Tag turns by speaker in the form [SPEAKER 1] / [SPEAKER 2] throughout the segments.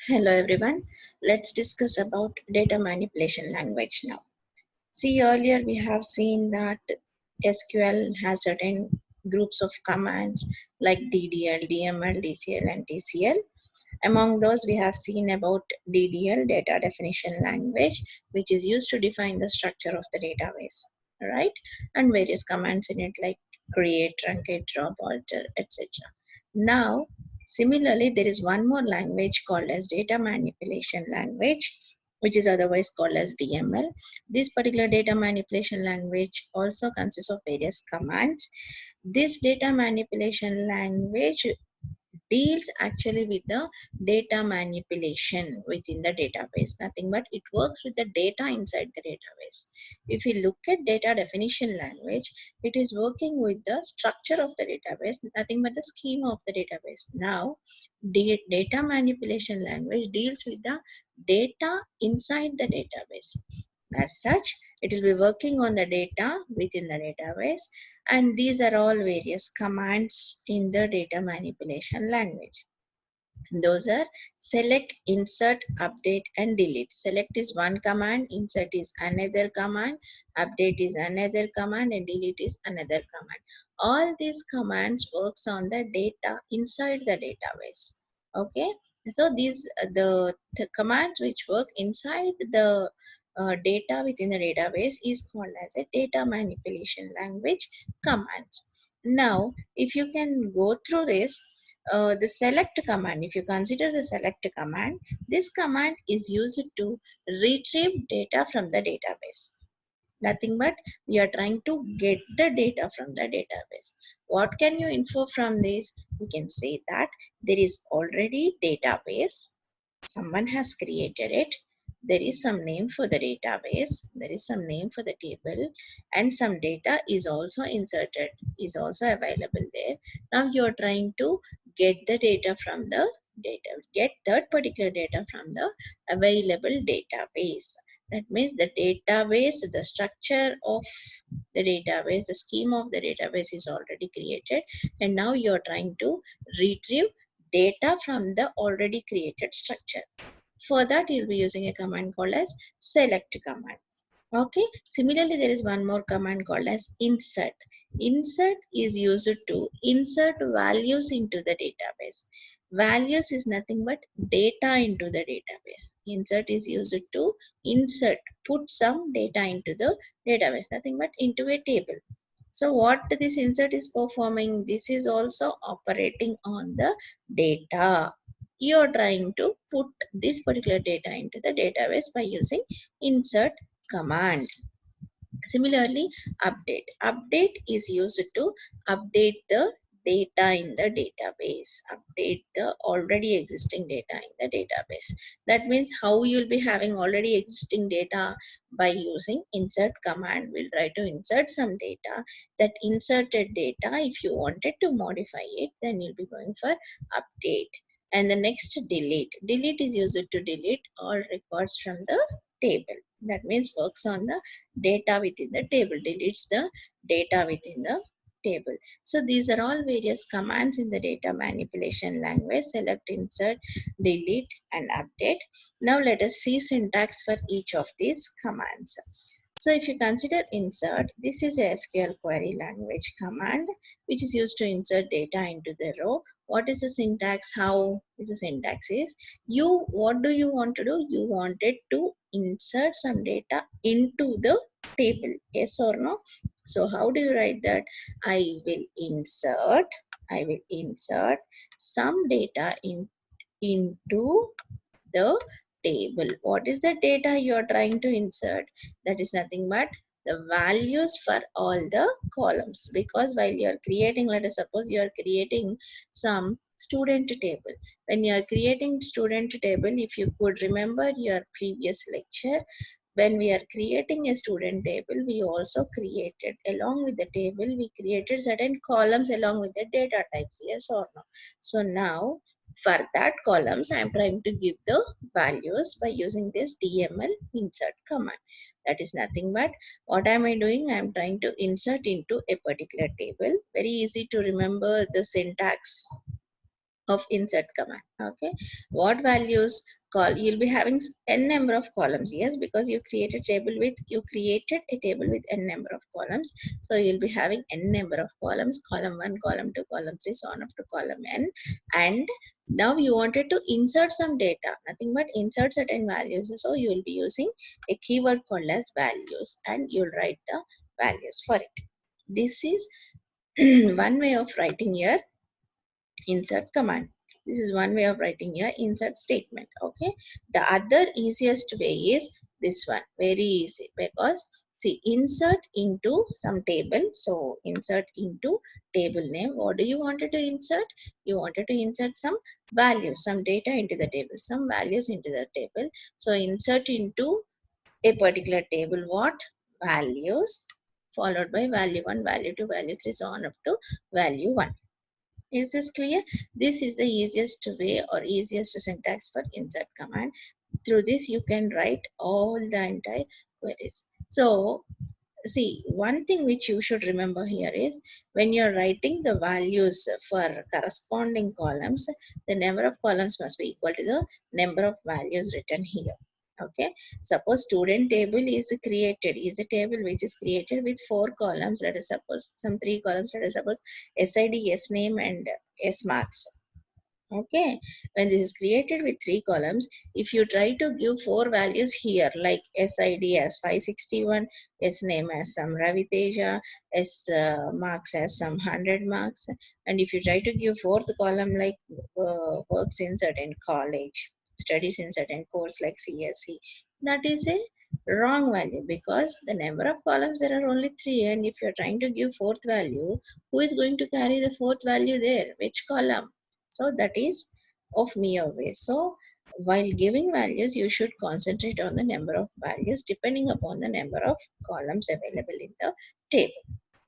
[SPEAKER 1] Hello everyone. Let's discuss about data manipulation language now. See, earlier we have seen that SQL has certain groups of commands like DDL, DML, DCL and TCL. Among those we have seen about DDL, data definition language, which is used to define the structure of the database, right? And various commands in it like create, truncate, drop, alter, etc. Now, similarly, there is one more language called as data manipulation language, which is otherwise called as DML. This particular data manipulation language also consists of various commands. This data manipulation language deals actually with the data manipulation within the database. Nothing but it works with the data inside the database. If you look at data definition language, it is working with the structure of the database, nothing but the schema of the database. Now, data manipulation language deals with the data inside the database. As such, it will be working on the data within the database, and these are all various commands in the data manipulation language. Those are select, insert, update and delete. Select is one command, insert is another command, update is another command and delete is another command. All these commands works on the data inside the database. Okay, so these the commands which work inside the data within the database is called as a data manipulation language commands. Now, if you can go through this, the select command, if you consider the select command, this command is used to retrieve data from the database. Nothing but we are trying to get the data from the database. What can you infer from this? We can say that there is already database. Someone has created it. There is some name for the database. There is some name for the table, and some data is also inserted, is also available there. Now you are trying to get the data from the get that particular data from the available database. That means the database, the structure of the database, the scheme of the database is already created, and now you are trying to retrieve data from the already created structure. For that, you'll be using a command called as select command. Okay, similarly, there is one more command called as insert. Insert is used to insert values into the database. Values is nothing but data into the database. Insert is used to insert, put some data into the database, nothing but into a table. So what this insert is performing, this is also operating on the data. You are trying to put this particular data into the database by using insert command. Similarly, update. Update is used to update the data in the database. Update the already existing data in the database. That means how you will be having already existing data by using insert command. We'll try to insert some data. That inserted data, if you wanted to modify it, then you'll be going for update. And the next, delete. Delete is used to delete all records from the table. That means works on the data within the table, deletes the data within the table. So these are all various commands in the data manipulation language: select, insert, delete and update. Now let us see syntax for each of these commands. So if you consider insert, this is a SQL query language command which is used to insert data into the row. What is the syntax? How is the syntax is, what do you want to do? You wanted to insert some data into the table, yes or no? So how do you write that? I will insert some data into the table. What is the data you are trying to insert? That is nothing but the values for all the columns, because while you are creating, let us suppose you are creating some student table. When you are creating student table, if you could remember your previous lecture, when we are creating a student table, we also created, along with the table, we created certain columns along with the data types, yes or no? So now for that columns, I am trying to give the values by using this DML insert command. That is nothing but what am I doing? I am trying to insert into a particular table. Very easy to remember the syntax. of insert command. Okay, what values call, you'll be having n number of columns. Yes, because you created a table with n number of columns, so you'll be having n number of columns, column 1, column 2, column 3, so on up to column n. And now you wanted to insert some data, nothing but insert certain values, so you will be using a keyword called as values, and you'll write the values for it. This is one way of writing here insert command. This is one way of writing your insert statement. Okay, the other easiest way is this one, very easy, because see, insert into some table. So insert into table name. What do you wanted to insert? You wanted to insert some values, some data into the table, some values into the table. So insert into a particular table, what? Values, followed by value 1, value 2, value 3, so on up to value 1. Is this clear? This is the easiest way or easiest syntax for insert command. Through this, you can write all the entire queries. So, see, one thing which you should remember here is when you're writing the values for corresponding columns, the number of columns must be equal to the number of values written here. Okay, suppose student table is a table which is created with 4 columns. Let us suppose some 3 columns. Let us suppose SID, S name, and S marks. Okay, when this is created with 3 columns, if you try to give 4 values here, like SID as 561, S name as some Raviteja, S marks as some 100 marks, and if you try to give 4th column like works in certain college, studies in certain course like CSE, that is a wrong value, because the number of columns there are only 3, and if you are trying to give 4th value, who is going to carry the 4th value there? Which column? So that is of mere waste. So while giving values, you should concentrate on the number of values depending upon the number of columns available in the table.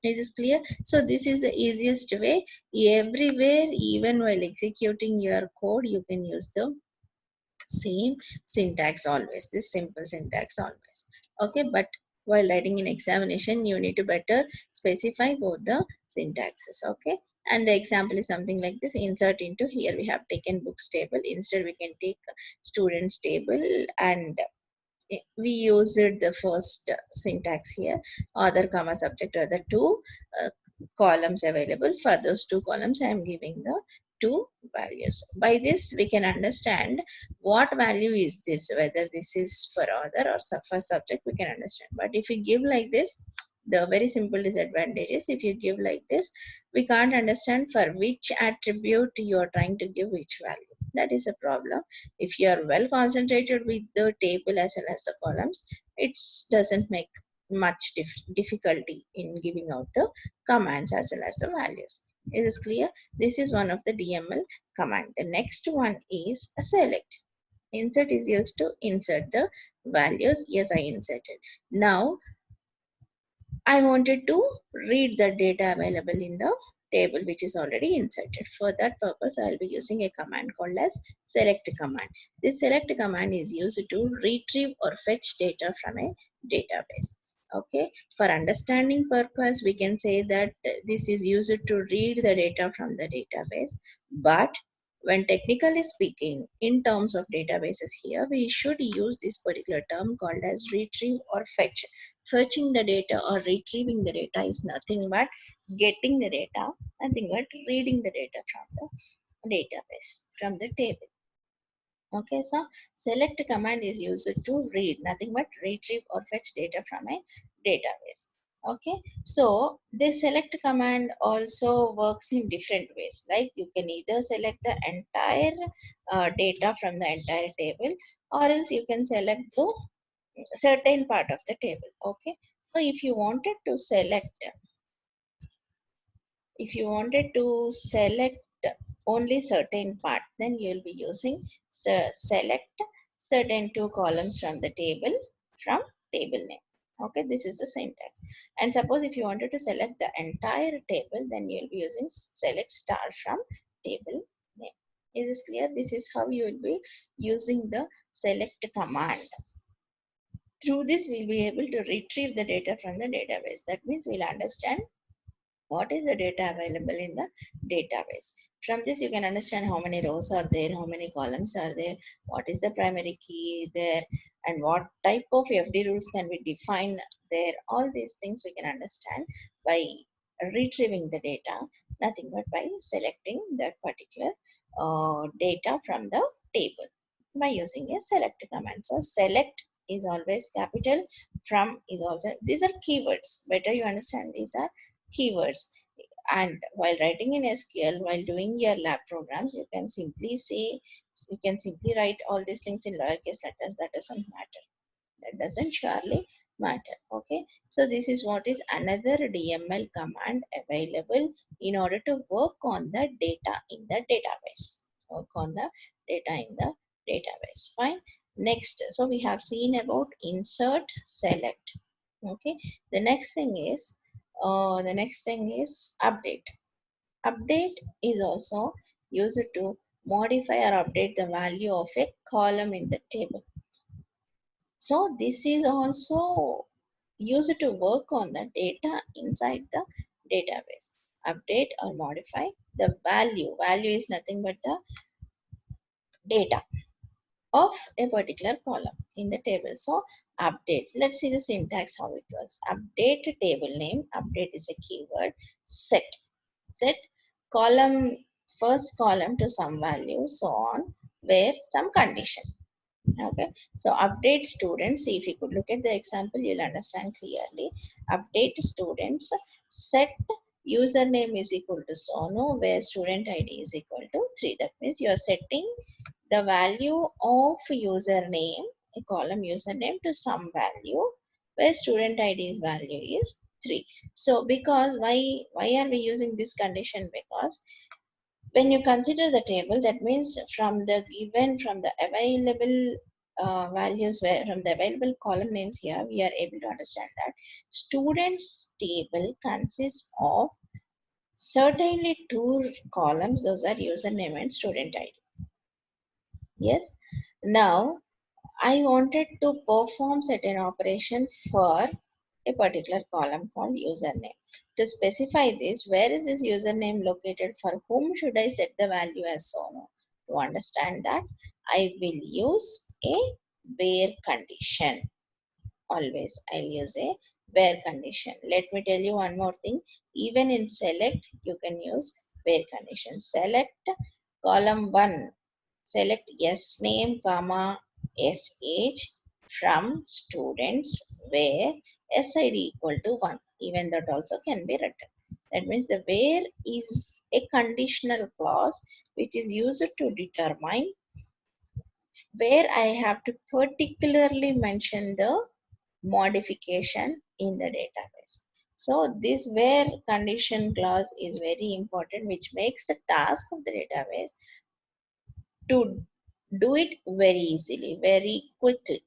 [SPEAKER 1] Is this clear? So this is the easiest way. Everywhere, even while executing your code, you can use the same syntax always, this simple syntax always. Okay, but while writing in examination, you need to better specify both the syntaxes. Okay, and the example is something like this. Insert into, here we have taken books table, instead we can take students table, and we used the first syntax here, other comma subject are the 2 uh, columns available. For those 2 columns, I am giving the 2 values. By this we can understand what value is this, whether this is for other or for subject, we can understand. But if you give like this, the very simple disadvantage is, if you give like this, we can't understand for which attribute you are trying to give which value. That is a problem. If you are well concentrated with the table as well as the columns, it doesn't make much difficulty in giving out the commands as well as the values. Is this clear? This is one of the DML command. The next one is a select. Insert is used to insert the values. Yes, I inserted. Now I wanted to read the data available in the table which is already inserted. For that purpose, I will be using a command called as select command. This select command is used to retrieve or fetch data from a database. Okay, for understanding purpose, we can say that this is used to read the data from the database. But when technically speaking, in terms of databases here, we should use this particular term called as retrieve or fetch. Fetching the data or retrieving the data is nothing but getting the data, nothing but reading the data from the database, from the table. Okay, so select command is used to read, nothing but retrieve or fetch data from a database. Okay, so this select command also works in different ways. Like you can either select the entire data from the entire table, or else you can select the certain part of the table. Okay, so if you wanted to select only certain part, then you'll be using the select certain 2 columns from the table, from table name. Okay, this is the syntax. And suppose if you wanted to select the entire table, then you'll be using select star from table name. Is this clear? This is how you will be using the select command. Through this, we'll be able to retrieve the data from the database. That means we'll understand what is the data available in the database. From this you can understand how many rows are there, how many columns are there, what is the primary key there, and what type of FD rules can be defined there. All these things we can understand by retrieving the data, nothing but by selecting that particular data from the table by using a select command. So select is always capital, from is also, these are keywords, better you understand, these are keywords. And while writing in SQL, while doing your lab programs, you can simply say, you can simply write all these things in lowercase letters. That doesn't matter. That doesn't surely matter. Okay. So this is what is another DML command available in order to work on the data in the database. Work on the data in the database. Fine. Next, so we have seen about insert, select. Okay. The next thing is update. Update is also used to modify or update the value of a column in the table. So this is also used to work on the data inside the database. Update or modify the value. Value is nothing but the data of a particular column in the table. So updates. Let's see the syntax how it works. Update table name. Update is a keyword. Set. Set column, first column to some value, so on, where some condition. Okay, so update students. If you could look at the example, you'll understand clearly. Update students, set username is equal to Sono, where student ID is equal to 3. That means you are setting the value of username, a column username, to some value where student ID's value is 3. So because why are we using this condition? Because when you consider the table, that means from the given, from the available values, where from the available column names here, we are able to understand that students table consists of certainly 2 columns. Those are username and student ID. Yes. Now I wanted to perform certain operation for a particular column called username. To specify this, where is this username located? For whom should I set the value as Sono? To understand that, I will use a where condition. Always I'll use a where condition. Let me tell you one more thing. Even in select, you can use where condition. Select column 1. Select yes name, comma, sh from students where SID equal to 1. Even that also can be written. That means the where is a conditional clause which is used to determine where I have to particularly mention the modification in the database. So this where condition clause is very important, which makes the task of the database to do it very easily, very quickly.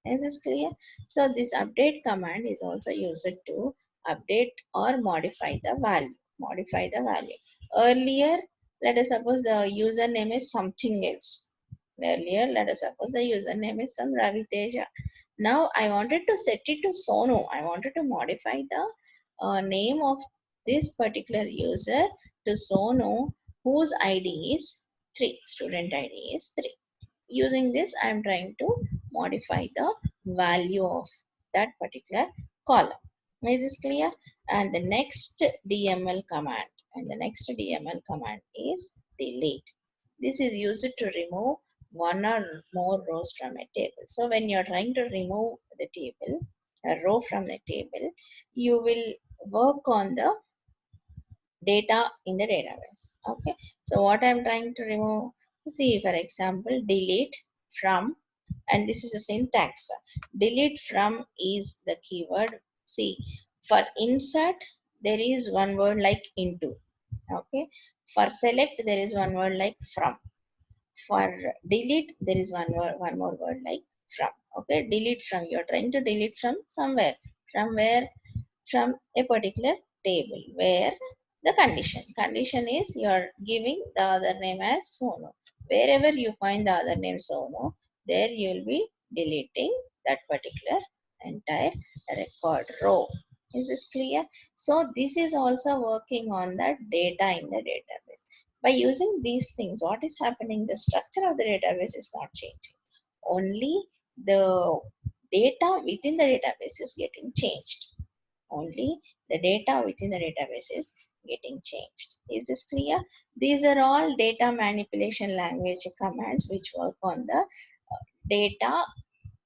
[SPEAKER 1] Is this clear? So this update command is also used to update or modify the value. Modify the value. Earlier, let us suppose the username is something else. Earlier, let us suppose the username is some Ravi Teja. Now I wanted to set it to Sono. I wanted to modify the name of this particular user to Sono, whose ID is 3. Student ID is 3. Using this, I am trying to modify the value of that particular column. Is this clear? And the next DML command, is delete. This is used to remove one or more rows from a table. So when you are trying to remove the table, a row from the table, you will work on the data in the database. Okay. So what I'm trying to remove, see, for example, delete from, and this is the syntax. Delete from is the keyword. See, for insert, there is one word like into. Okay. For select, there is one word like from. For delete, there is one more word like from. Okay. Delete from. You're trying to delete from somewhere. From where? From a particular table where the condition is you are giving the other name as Sono. Wherever you find the other name Sono, there you will be deleting that particular entire record row. Is this clear? So this is also working on the data in the database. By using these things, what is happening? The structure of the database is not changing. Only the data within the database is getting changed. Only the data within the database is getting changed. Is this clear? These are all data manipulation language commands which work on the data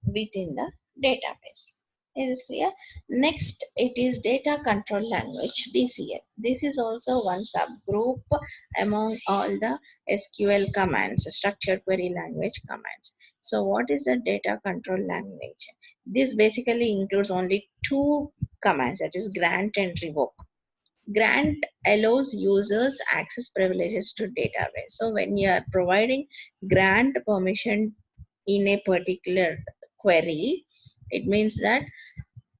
[SPEAKER 1] within the database. Is this clear? Next, it is data control language, DCL. This is also one subgroup among all the SQL commands, structured query language commands. So what is the data control language? This basically includes only two commands, that is grant and revoke. Grant allows users access privileges to database. So when you are providing grant permission in a particular query, it means that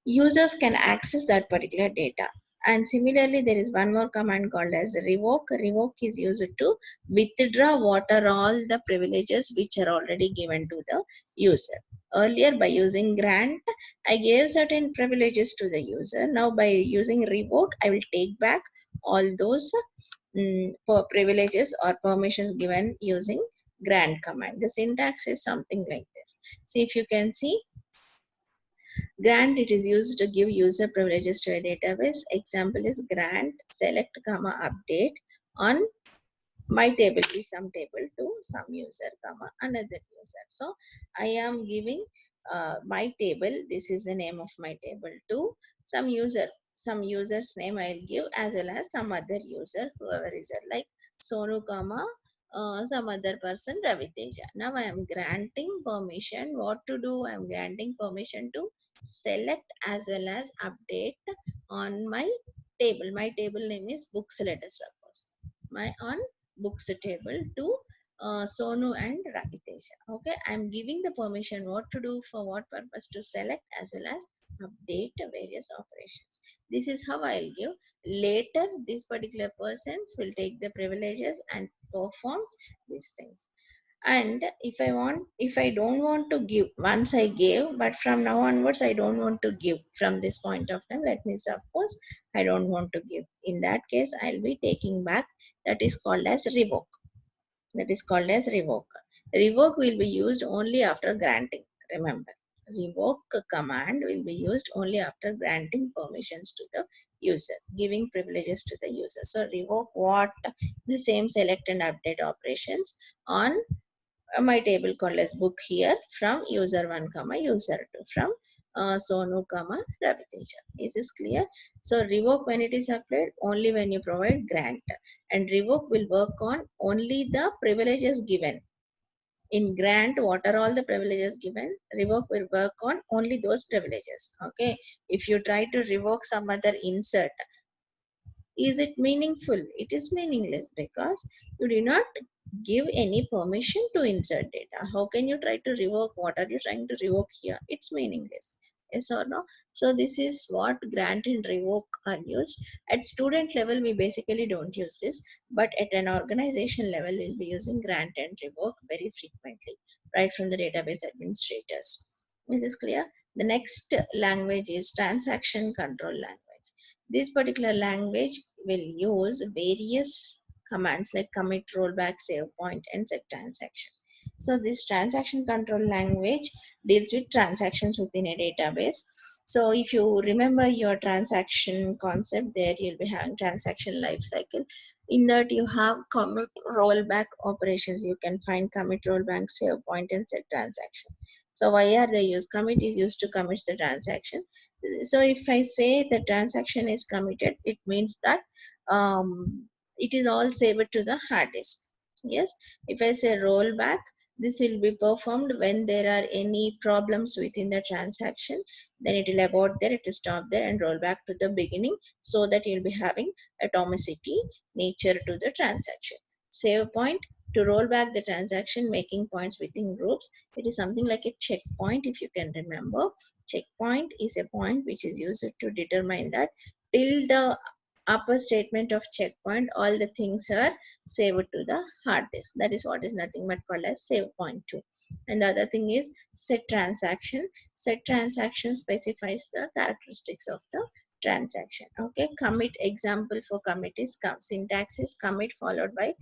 [SPEAKER 1] users can access that particular data. And similarly, there is one more command called as revoke. Revoke is used to withdraw what are all the privileges which are already given to the user. Earlier, by using grant, I gave certain privileges to the user. Now, by using revoke, I will take back all those privileges or permissions given using grant command. The syntax is something like this. So, if you can see, grant, it is used to give user privileges to a database. Example is grant select comma update on my table is some table to some user comma another user. So I am giving my table, this is the name of my table, to some user. Some user's name I'll give as well as some other user, whoever is there, like Sonu comma some other person Raviteja. Now I am granting permission. What to do? I am granting permission to select as well as update on my table. My table name is books, let us suppose. My on books table to Sonu and Raviteja. Okay, I am giving the permission what to do, for what purpose, to select as well as update various operations. This is how I'll give. Later, these particular persons will take the privileges and performs these things. And if I don't want to give, once I gave, but from now onwards I don't want to give from this point of time, let me suppose I don't want to give. In that case, I'll be taking back. That is called as revoke. That is called as revoke. Revoke will be used only after granting. Remember, revoke command will be used only after granting permissions to the user, giving privileges to the user. So revoke what? The same select and update operations on my table called as book here from user 1 comma user 2 from Sonu comma Raviteja. Is this clear? So revoke, when it is applied, only when you provide grant, and revoke will work on only the privileges given. In grant, what are all the privileges given? Revoke will work on only those privileges. Okay, if you try to revoke some other insert, is it meaningful? It is meaningless, because you do not give any permission to insert data. How can you try to revoke? What are you trying to revoke here? It's meaningless. Yes or no? So this is what grant and revoke are used. At student level, we basically don't use this, but at an organization level, we'll be using grant and revoke very frequently, right from the database administrators. Is this clear? The next language is transaction control language. This particular language will use various commands like commit, rollback, save point, and set transaction. So this transaction control language deals with transactions within a database. So if you remember your transaction concept, there you'll be having transaction life cycle. In that you have commit, rollback operations. You can find commit, rollback, save point, and set transaction. So why are they used? Commit is used to commit the transaction. So if I say the transaction is committed, it means that it is all saved to the hard disk. Yes. If I say rollback, this will be performed when there are any problems within the transaction. Then it will abort there, it will stop there and roll back to the beginning, so that you'll be having atomicity nature to the transaction. Save point, to roll back the transaction, making points within groups. It is something like a checkpoint, if you can remember. Checkpoint is a point which is used to determine that till the upper statement of checkpoint, all the things are saved to the hard disk. That is what is nothing but called as save point 2. And the other thing is set transaction. Set transaction specifies the characteristics of the transaction. Okay, commit example for commit is syntax is commit followed by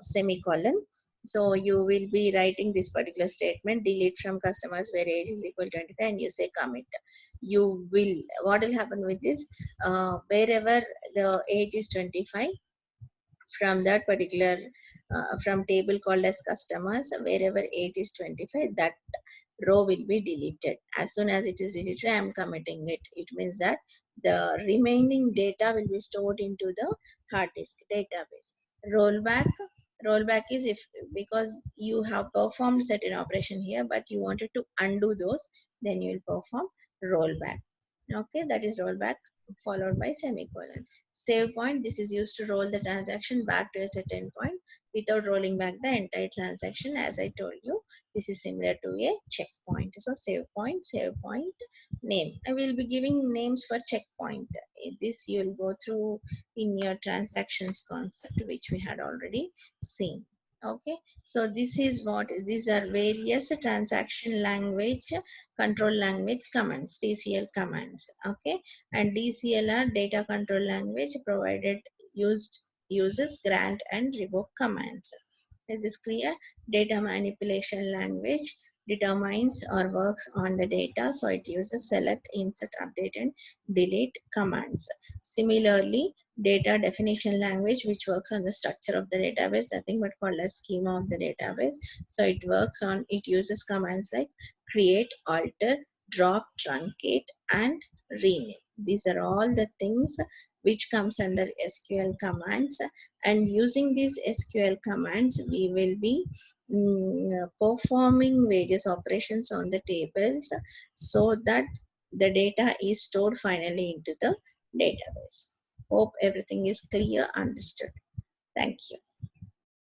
[SPEAKER 1] semicolon. So you will be writing this particular statement: delete from customers where age is equal to 25, and you say commit. You will, what will happen with this? Wherever the age is 25, from that particular from table called as customers, wherever age is 25, that row will be deleted. As soon as it is deleted, I am committing it. It means that the remaining data will be stored into the hard disk database. Rollback. Rollback is if, because you have performed certain operation here but you wanted to undo those, then you will perform rollback. Okay, that is rollback followed by semicolon. Save point, this is used to roll the transaction back to a certain point without rolling back the entire transaction. As I told you, this is similar to a checkpoint. So save point, name. I will be giving names for checkpoint. This you will go through in your transactions concept, which we had already seen. Okay, so this is what is, these are various transaction language control language commands, DCL commands. Okay, and DCL are data control language provided uses grant and revoke commands. Is this clear? Data manipulation language determines or works on the data, so it uses select, insert, update, and delete commands. Similarly, data definition language, which works on the structure of the database, nothing but called as schema of the database. So it works on, it uses commands like create, alter, drop, truncate, and rename. These are all the things which comes under SQL commands, and using these SQL commands we will be performing various operations on the tables so that the data is stored finally into the database. Hope everything is clear, understood. Thank you.